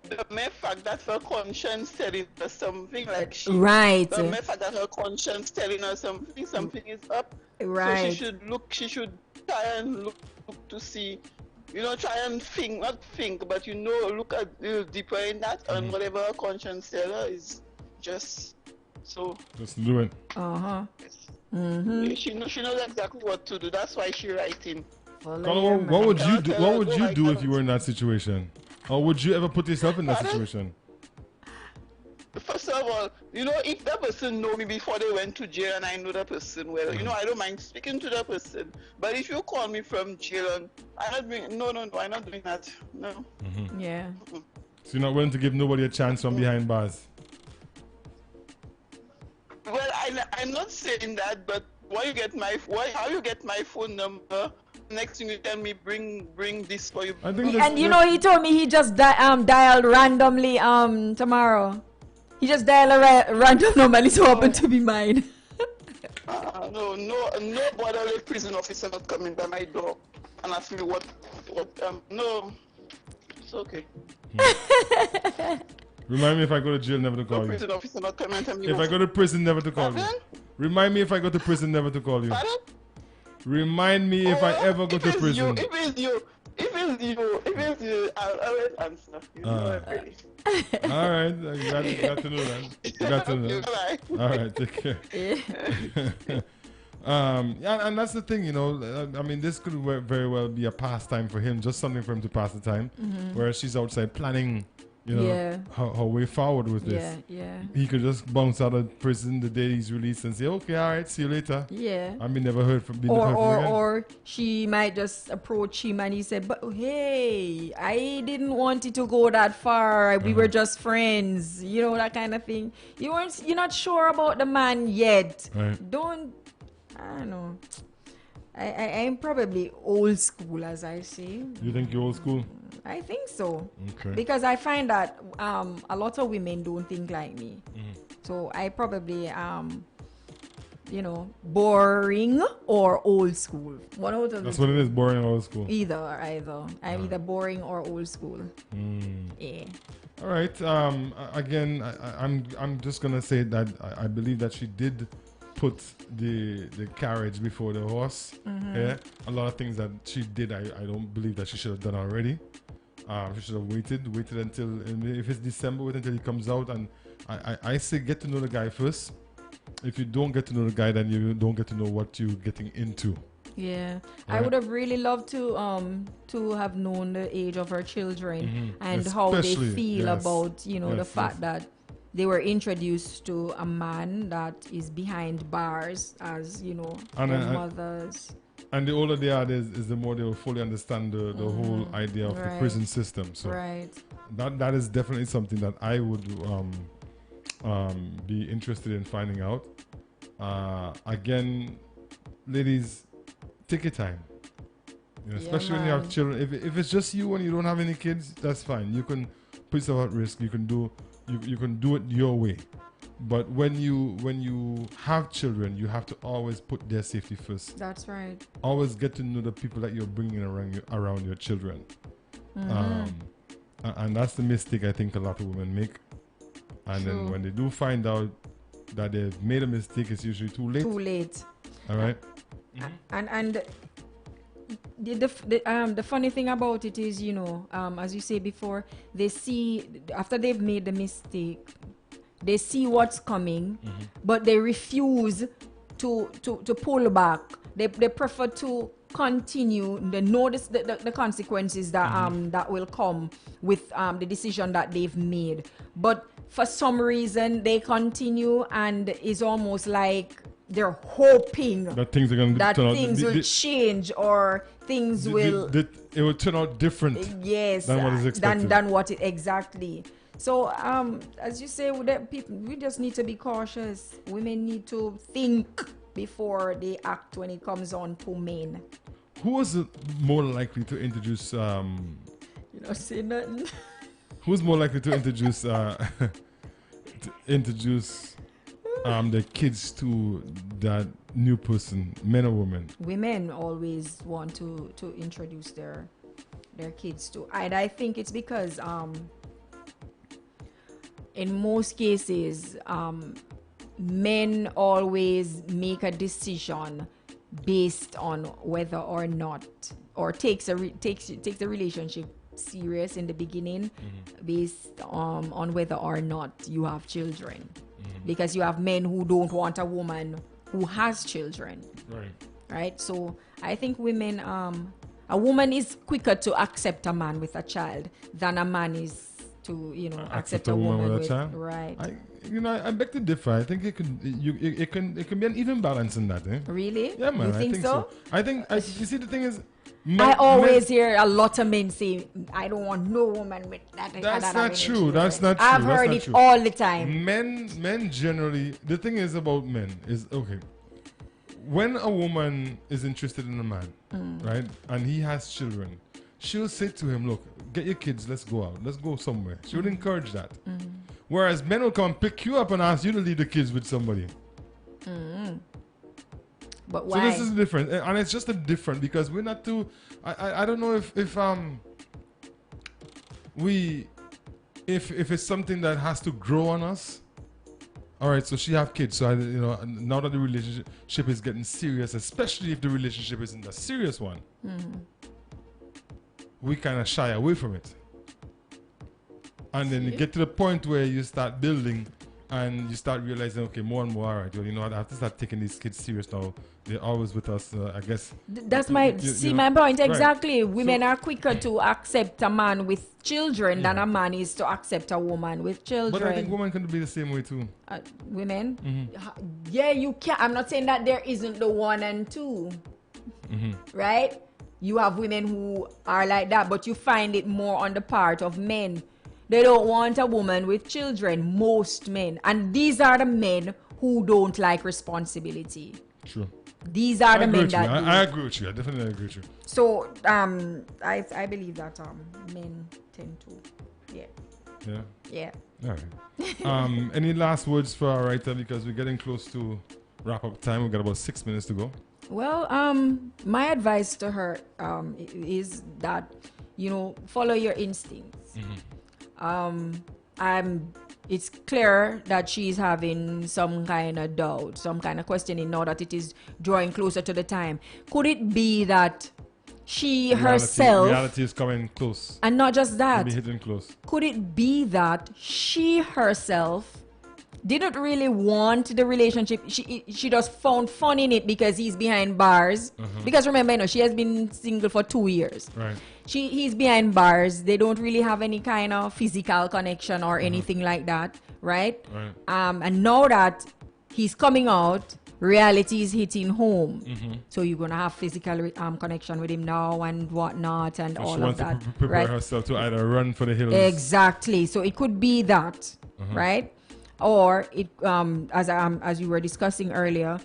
the mere fact that her conscience telling her something, like right. The mere fact that her conscience telling her something is up. Right. So she should try and look to see, you know, try and think, not think, but you know, look a little deeper in that, and whatever her conscience tell her is just so. Just do it. She knows exactly what to do. That's why she writing. What would you do? What would you do if you were in that situation? Or would you ever put yourself in that situation? First of all, you know, if that person know me before they went to jail and I know that person well, you know, I don't mind speaking to that person. But if you call me from jail and I'm not doing, no, I'm not doing that. No. Yeah. So you're not willing to give nobody a chance from behind bars. Well, I'm not saying that, but how you get my phone number? Next thing you tell me, bring this for you. I think And you know, he told me he just dialed randomly tomorrow. He just dialed a random number and it's happened to be mine. No borderless prison officer not coming by my door and ask me what no. It's okay. Remind me if I go to jail never to No call you. prison officer not coming and tell me If I go to prison never to call you. Pardon? Remind me if I go to prison never to call you. Pardon? Remind me if I ever go to prison. If it's you, I'll always answer. You know already. All right, you got to know that. You got to know that. Bye. All right, take care. Yeah, and that's the thing, you know. I mean, this could very well be a pastime for him, just something for him to pass the time. Whereas she's outside planning, you know, her way forward with this. Yeah. He could just bounce out of prison the day he's released and say, "Okay, all right, see you later." Yeah. I mean, never heard from him again. Or she might just approach him and he said, "But hey, I didn't want it to go that far. We were just friends." You know, that kind of thing. You're not sure about the man yet. Right. I don't know. I'm probably old school, as I say. You think you're old school? I think so. Okay. Because I find that a lot of women don't think like me. So I probably boring or old school. One out of That's what it is, boring or old school. Either. I'm either boring or old school. Yeah. All right. Again, I'm just gonna say that I believe that she did put the carriage before the horse. Yeah. A lot of things that she did, I don't believe that she should have done already. She should have waited until, if it's December, wait until he comes out. And I say get to know the guy first. If you don't get to know the guy, then you don't get to know what you're getting into. Yeah, Right. I would have really loved to have known the age of her children and how they Especially, feel yes. about the Yes, fact that they were introduced to a man that is behind bars as their mothers. And the older they are, is the more they will fully understand the whole idea of the prison system. So Right. that is definitely something that I would be interested in finding out. Again, ladies, take your time. Especially when you have man. children. If it's just you and you don't have any kids, that's fine. You can put yourself at risk. You can do it your way. But when you have children, you have to always put their safety first. That's right. Always get to know the people that you're bringing around your children. And that's the mistake I think a lot of women make. And True. then when they do find out that they've made a mistake, it's usually too late. Too late. All right. And the funny thing about it is, as you say before, they see after they've made the mistake, they see what's coming, but they refuse to pull back. They prefer to continue. They notice the consequences that will come with the decision that they've made. But for some reason, they continue, and it's almost like they're hoping that things are going to turn out. Will change or things will. It will turn out different. Yes, than what is expected. than what it exactly. So, as you say, we just need to be cautious. Women need to think before they act when it comes on to men. Who was more likely to introduce? Say nothing. Who's more likely to introduce their kids to that new person, men or women? Women always want to introduce their kids to. And I think it's because in most cases, men always make a decision based on whether or not, or takes the relationship serious in the beginning, based on whether or not you have children. Because you have men who don't want a woman who has children. Right? So I think women, a woman is quicker to accept a man with a child than a man is to accept a woman with a child. Right. I beg to differ. I think it can be an even balance in that. Really? Yeah, man. You think I think so. I think you see, the thing is, I always hear a lot of men say, I don't want no woman with that. That's not true. That's not true. I've heard it all the time. Men generally, the thing is about men is, okay, when a woman is interested in a man, right, and he has children, she'll say to him, look, get your kids, let's go out, let's go somewhere. She would encourage that. Whereas men will come and pick you up and ask you to leave the kids with somebody. But why? So this is different, and it's just a different because we're not too. I don't know if it's something that has to grow on us. All right, so she have kids, so now that the relationship is getting serious, especially if the relationship isn't a serious one, we kind of shy away from it, and then you get to the point where you start building. And you start realizing, okay, more and more, all right, I have to start taking these kids serious now. They're always with us, I guess. That's my point. Exactly. Right. Women are quicker to accept a man with children than a man is to accept a woman with children. But I think women can be the same way too. Women? Yeah, you can. I'm not saying that there isn't the 1 and 2. Right? You have women who are like that, but you find it more on the part of men. They don't want a woman with children, most men. And these are the men who don't like responsibility. True. These are the men that I agree with you. I definitely agree with you. So, I believe that men tend to, yeah. All right. Any last words for our writer, because we're getting close to wrap up time. We've got about 6 minutes to go. Well, my advice to her is that, follow your instincts. It's clear that she's having some kind of doubt, some kind of questioning now that it is drawing closer to the time. Could it be that reality is coming close, and not just that, maybe hitting close? Could it be that she herself didn't really want the relationship? She just found fun in it because he's behind bars. Because remember, she has been single for 2 years. Right. He's behind bars. They don't really have any kind of physical connection or anything like that, right? And now that he's coming out, reality is hitting home. So you're gonna have physical connection with him now and whatnot and all of that. To prepare herself to either run for the hills. Exactly. So it could be that, right? Or it, as you were discussing earlier,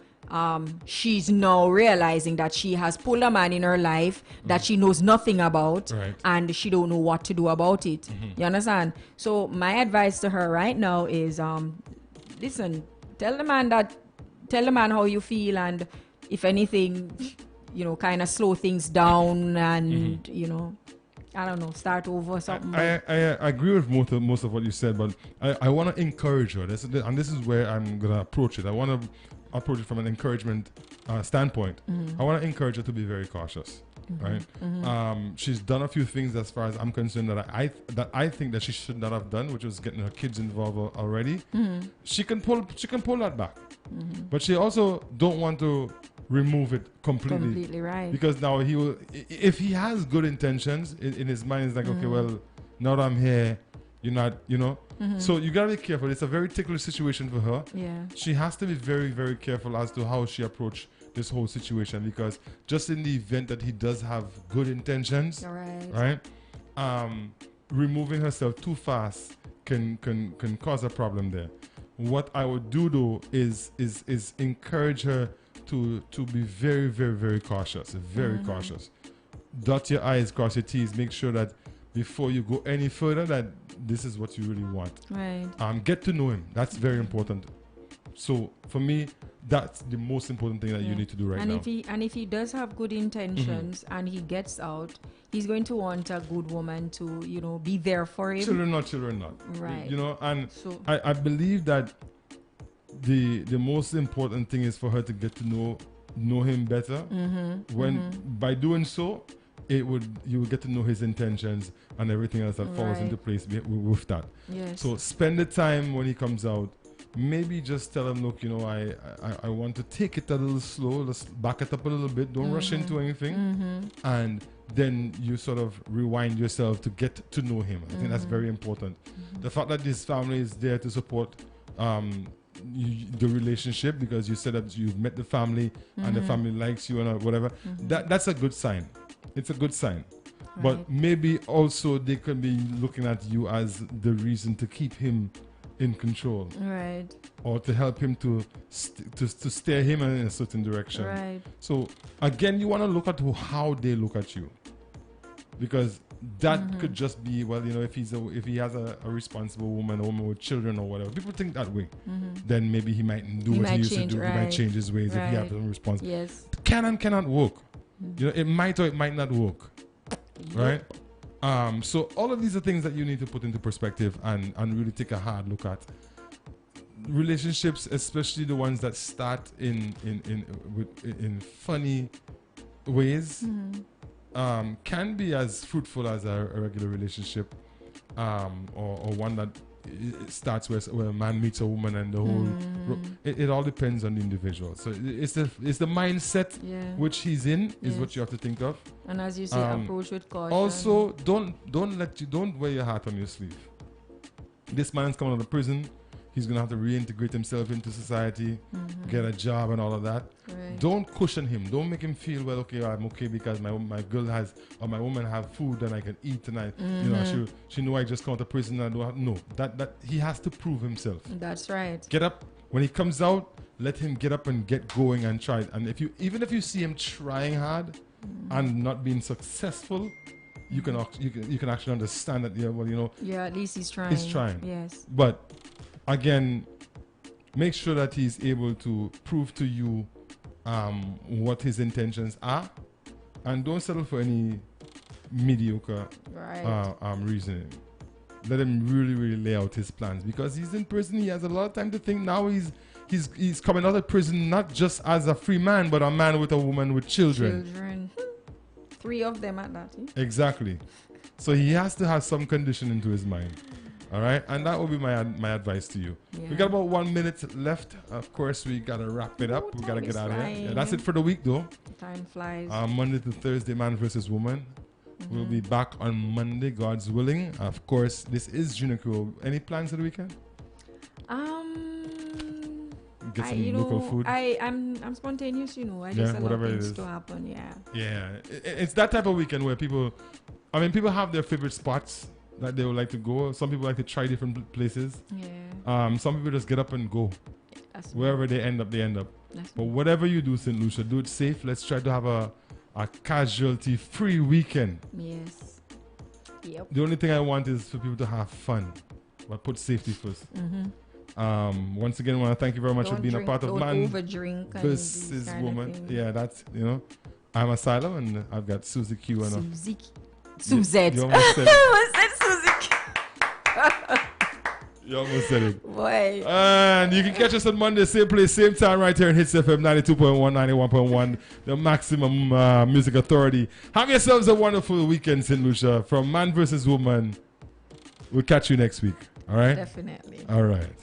she's now realizing that she has pulled a man in her life that she knows nothing about, and she don't know what to do about it. You understand? So my advice to her right now is, listen, tell the man how you feel, and if anything, kind of slow things down, and I don't know, start over something. I agree with most of what you said, but I want to encourage her. This is where I'm gonna approach it. I want to approach it from an encouragement standpoint. I want to encourage her to be very cautious, right? She's done a few things, as far as I'm concerned, that I think that she should not have done, which was getting her kids involved already. She can pull that back, but she also don't want to remove it completely, right? Because now he will, if he has good intentions in his mind, it's like, okay, well, now that I'm here, you're not, so you gotta be careful. It's a very ticklish situation for her. She has to be very, very careful as to how she approach this whole situation, because just in the event that he does have good intentions, right, removing herself too fast can cause a problem there. What I would do though is encourage her to be very, very, very cautious, cautious. Dot your I's, cross your T's. Make sure that before you go any further, that this is what you really want. Right. Get to know him. That's very important. So for me, that's the most important thing that you need to do now. If he does have good intentions and he gets out, he's going to want a good woman to be there for him. Children not. Right. And so, I believe that the most important thing is for her to get to know him better. By doing so, you will get to know his intentions and everything else that falls into place with that. Yes. So spend the time when he comes out. Maybe just tell him, look, I want to take it a little slow. Let's back it up a little bit. Don't rush into anything. And then you sort of rewind yourself to get to know him. I think that's very important. The fact that his family is there to support the relationship, because you said that you've met the family and the family likes you and whatever, that's a good sign. it's a good sign. Right. But maybe also they could be looking at you as the reason to keep him in control, Right. or to help him to steer him in a certain direction. Right. So again, you want to look at how they look at you, because that could just be, well, you know, if he has a responsible woman, a woman with children or whatever. People think that way. Then maybe he might do what he used to do. He might change his ways if he has a responsible. Yes. Can and cannot work. You know, it might or it might not work. Right? So all of these are things that you need to put into perspective and really take a hard look at. Relationships, especially the ones that start in funny ways, can be as fruitful as a regular relationship, or one that it starts where a man meets a woman and the whole. It all depends on the individual. So it's the mindset which he's in is what you have to think of. And as you say, approach with caution. Also, don't wear your heart on your sleeve. This man's coming out of prison. He's gonna have to reintegrate himself into society, get a job and all of that. Right. Don't cushion him. Don't make him feel, well, okay, I'm okay because my girl has, or my woman have food and I can eat tonight. You know, she know I just come out of prison and I don't have, no. That he has to prove himself. That's right. Get up when he comes out. Let him get up and get going and try it. And even if you see him trying hard and not being successful, you can actually understand that. Yeah, well, you know. Yeah, at least he's trying. He's trying. Yes. But again, make sure that he's able to prove to you what his intentions are, and don't settle for any mediocre reasoning. Let him really, really lay out his plans, because he's in prison. He has a lot of time to think. Now he's coming out of prison not just as a free man, but a man with a woman with children. 3 of them at that. Exactly. So he has to have some condition into his mind. All right, and that will be my advice to you. Yeah. We got about 1 minute left. Of course, we gotta wrap it up. We gotta get out of here. Yeah, that's it for the week, though. Time flies. Monday to Thursday, man versus woman. We'll be back on Monday, God's willing. Of course, this is Junior Crew. Any plans for the weekend? Get some local food. I'm spontaneous, you know. I just allow things to happen. Yeah. Yeah, it's that type of weekend where people have their favorite spots that they would like to go. Some people like to try different places. Yeah. Some people just get up and go. Wherever they end up, they end up. But me. whatever you do, St. Lucia, do it safe. Let's try to have a casualty-free weekend. Yes. Yep. The only thing I want is for people to have fun, but put safety first. Once again, I want to thank you very much for being a part of Man versus Woman. Yeah, that's, you know, I'm Asylum, and I've got Susie Q and Suzette. You almost said it. I said Susie. You almost said it. Boy. And you can catch us on Monday, same place, same time, right here in Hits FM 92.1, 91.1, the maximum music authority. Have yourselves a wonderful weekend, St. Lucia. From Man versus Woman. We'll catch you next week. All right? Definitely. All right.